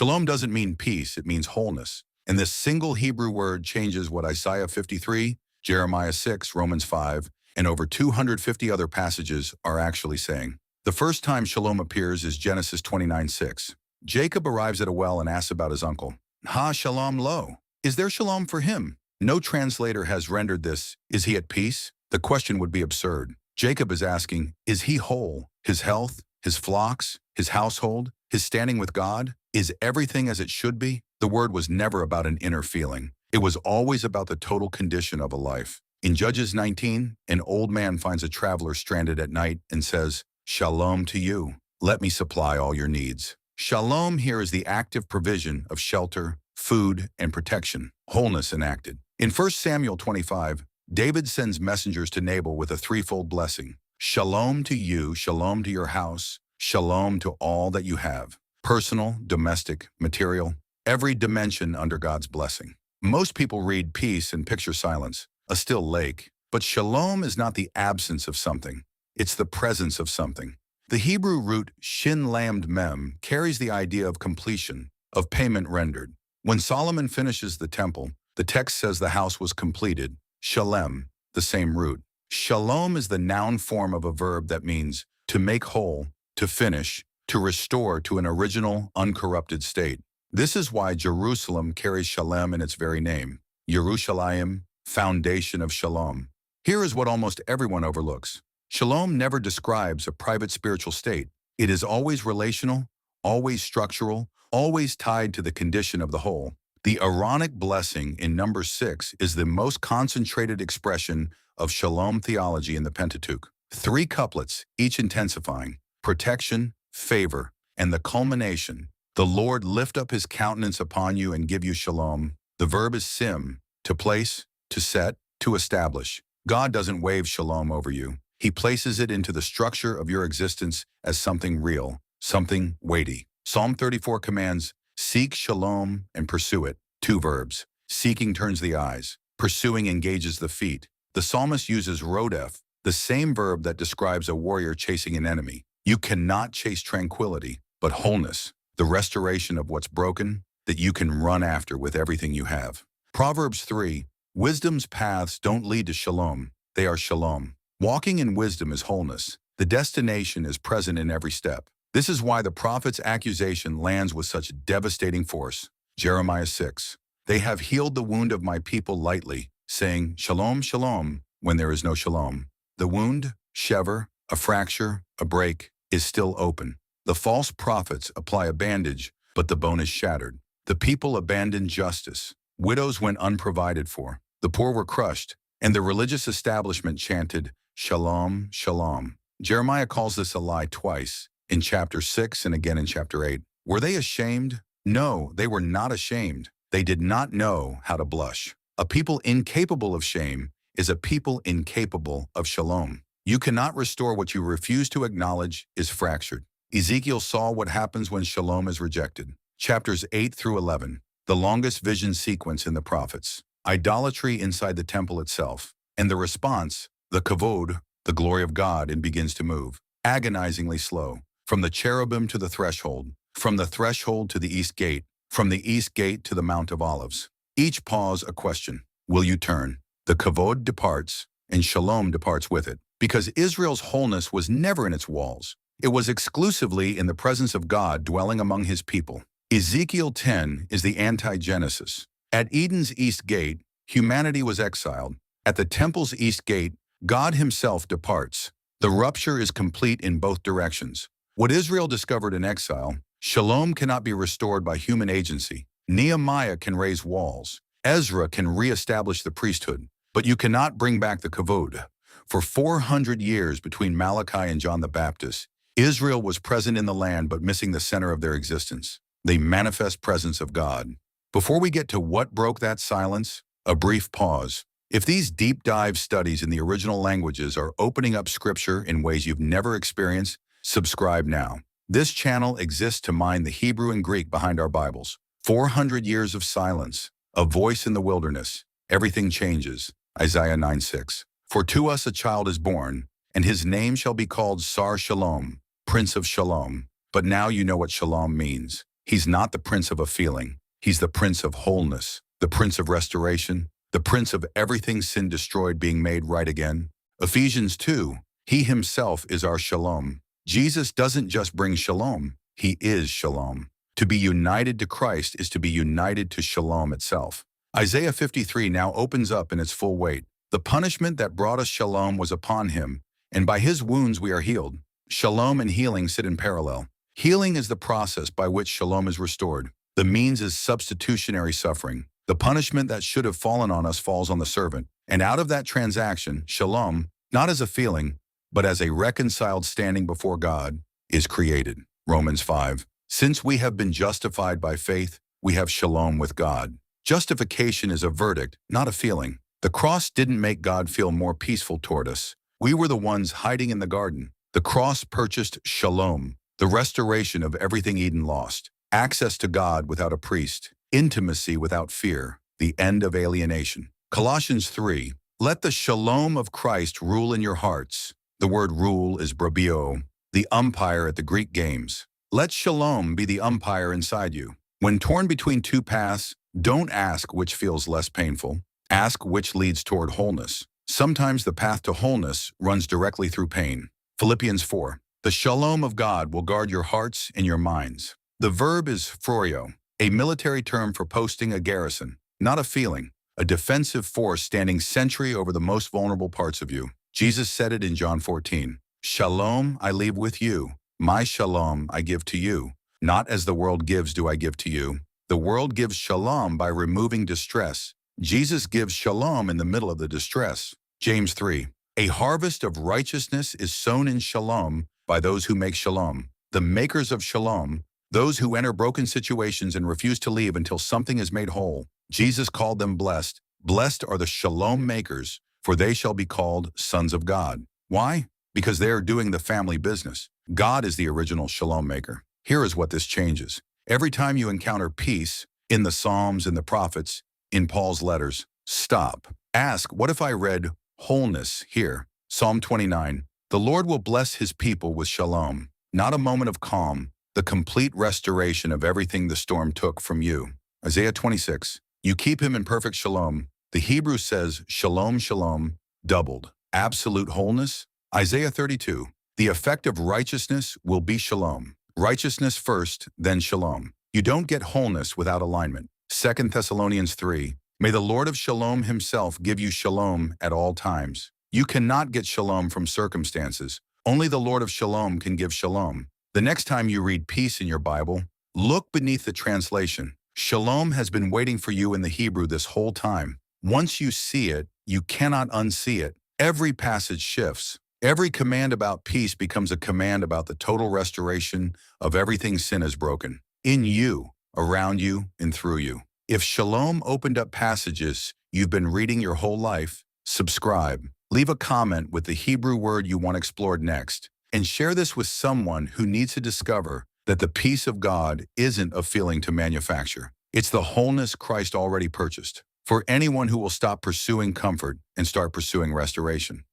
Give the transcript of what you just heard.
Shalom doesn't mean peace, it means wholeness. And this single Hebrew word changes what Isaiah 53, Jeremiah 6, Romans 5, and over 250 other passages are actually saying. The first time shalom appears is Genesis 29:6. Jacob arrives at a well and asks about his uncle. Ha shalom lo. Is there shalom for him? No translator has rendered this, is he at peace? The question would be absurd. Jacob is asking, is he whole? His health, his flocks, his household, his standing with God? Is everything as it should be? The word was never about an inner feeling. It was always about the total condition of a life. In Judges 19, an old man finds a traveler stranded at night and says, Shalom to you. Let me supply all your needs. Shalom here is the active provision of shelter, food, and protection, wholeness enacted. In 1 Samuel 25, David sends messengers to Nabal with a threefold blessing. Shalom to you, shalom to your house, shalom to all that you have. Personal, domestic, material, every dimension under God's blessing. Most people read peace and picture silence, a still lake. But shalom is not the absence of something. It's the presence of something. The Hebrew root shin-lamed-mem carries the idea of completion, of payment rendered. When Solomon finishes the temple, the text says the house was completed. Shalem, the same root. Shalom is the noun form of a verb that means to make whole, to finish, to restore to an original, uncorrupted state. This is why Jerusalem carries shalem in its very name. Yerushalayim, foundation of shalom. Here is what almost everyone overlooks. Shalom never describes a private spiritual state. It is always relational, always structural, always tied to the condition of the whole. The Aaronic Blessing in number 6 is the most concentrated expression of shalom theology in the Pentateuch. 3 couplets, each intensifying, protection, favor, and the culmination. The Lord lift up his countenance upon you and give you shalom. The verb is sim, to place, to set, to establish. God doesn't wave shalom over you. He places it into the structure of your existence as something real, something weighty. Psalm 34 commands, seek shalom and pursue it. 2 verbs. Seeking turns the eyes. Pursuing engages the feet. The psalmist uses rodef, the same verb that describes a warrior chasing an enemy. You cannot chase tranquility, but wholeness, the restoration of what's broken that you can run after with everything you have. Proverbs 3, wisdom's paths don't lead to shalom, they are shalom. Walking in wisdom is wholeness. The destination is present in every step. This is why the prophet's accusation lands with such devastating force. Jeremiah 6, they have healed the wound of my people lightly, saying, Shalom, shalom, when there is no shalom. The wound, shever, a fracture, a break, is still open. The false prophets apply a bandage, but the bone is shattered. The people abandoned justice. Widows went unprovided for. The poor were crushed, and the religious establishment chanted, Shalom, shalom. Jeremiah calls this a lie twice, in chapter 6 and again in chapter 8. Were they ashamed? No, they were not ashamed. They did not know how to blush. A people incapable of shame is a people incapable of shalom. You cannot restore what you refuse to acknowledge is fractured. Ezekiel saw what happens when shalom is rejected. Chapters 8 through 11, the longest vision sequence in the prophets. Idolatry inside the temple itself. And the response, the kavod, the glory of God, and begins to move. Agonizingly slow. From the cherubim to the threshold. From the threshold to the east gate. From the east gate to the Mount of Olives. Each pause a question. Will you turn? The kavod departs, and shalom departs with it. Because Israel's wholeness was never in its walls. It was exclusively in the presence of God dwelling among his people. Ezekiel 10 is the anti-Genesis. At Eden's east gate, humanity was exiled. At the temple's east gate, God himself departs. The rupture is complete in both directions. What Israel discovered in exile, shalom cannot be restored by human agency. Nehemiah can raise walls. Ezra can re-establish the priesthood. But you cannot bring back the kavod. For 400 years between Malachi and John the Baptist, Israel was present in the land but missing the center of their existence, the manifest presence of God. Before we get to what broke that silence, a brief pause. If these deep dive studies in the original languages are opening up scripture in ways you've never experienced, subscribe now. This channel exists to mine the Hebrew and Greek behind our Bibles. 400 years of silence, a voice in the wilderness. Everything changes. Isaiah 9:6. For to us a child is born, and his name shall be called Sar Shalom, Prince of Shalom. But now you know what shalom means. He's not the prince of a feeling. He's the prince of wholeness, the prince of restoration, the prince of everything sin destroyed being made right again. Ephesians 2, he himself is our shalom. Jesus doesn't just bring shalom, he is shalom. To be united to Christ is to be united to shalom itself. Isaiah 53 now opens up in its full weight. The punishment that brought us shalom was upon him, and by his wounds we are healed. Shalom and healing sit in parallel. Healing is the process by which shalom is restored. The means is substitutionary suffering. The punishment that should have fallen on us falls on the servant. And out of that transaction, shalom, not as a feeling, but as a reconciled standing before God, is created. Romans 5. Since we have been justified by faith, we have shalom with God. Justification is a verdict, not a feeling. The cross didn't make God feel more peaceful toward us. We were the ones hiding in the garden. The cross purchased shalom, the restoration of everything Eden lost, access to God without a priest, intimacy without fear, the end of alienation. Colossians 3, let the shalom of Christ rule in your hearts. The word rule is brabio, the umpire at the Greek games. Let shalom be the umpire inside you. When torn between two paths, don't ask which feels less painful. Ask which leads toward wholeness. Sometimes the path to wholeness runs directly through pain. Philippians 4. The shalom of God will guard your hearts and your minds. The verb is phrorio, a military term for posting a garrison, not a feeling, a defensive force standing sentry over the most vulnerable parts of you. Jesus said it in John 14. Shalom I leave with you, my shalom I give to you. Not as the world gives do I give to you. The world gives shalom by removing distress. Jesus gives shalom in the middle of the distress. James 3. A harvest of righteousness is sown in shalom by those who make shalom. The makers of shalom, those who enter broken situations and refuse to leave until something is made whole. Jesus called them blessed. Blessed are the shalom makers, for they shall be called sons of God. Why? Because they are doing the family business. God is the original shalom maker. Here is what this changes. Every time you encounter peace, in the Psalms, in the prophets, in Paul's letters, stop. Ask, what if I read wholeness here? Psalm 29. The Lord will bless his people with shalom, not a moment of calm, the complete restoration of everything the storm took from you. Isaiah 26. You keep him in perfect shalom. The Hebrew says shalom, shalom, doubled. Absolute wholeness. Isaiah 32. The effect of righteousness will be shalom. Righteousness first, then shalom. You don't get wholeness without alignment. 2 Thessalonians 3. May the Lord of shalom himself give you shalom at all times. You cannot get shalom from circumstances. Only the Lord of shalom can give shalom. The next time you read peace in your Bible, look beneath the translation. Shalom has been waiting for you in the Hebrew this whole time. Once you see it, you cannot unsee it. Every passage shifts. Every command about peace becomes a command about the total restoration of everything sin has broken. In you, around you, and through you. If shalom opened up passages you've been reading your whole life, subscribe. Leave a comment with the Hebrew word you want explored next, and share this with someone who needs to discover that the peace of God isn't a feeling to manufacture. It's the wholeness Christ already purchased for anyone who will stop pursuing comfort and start pursuing restoration.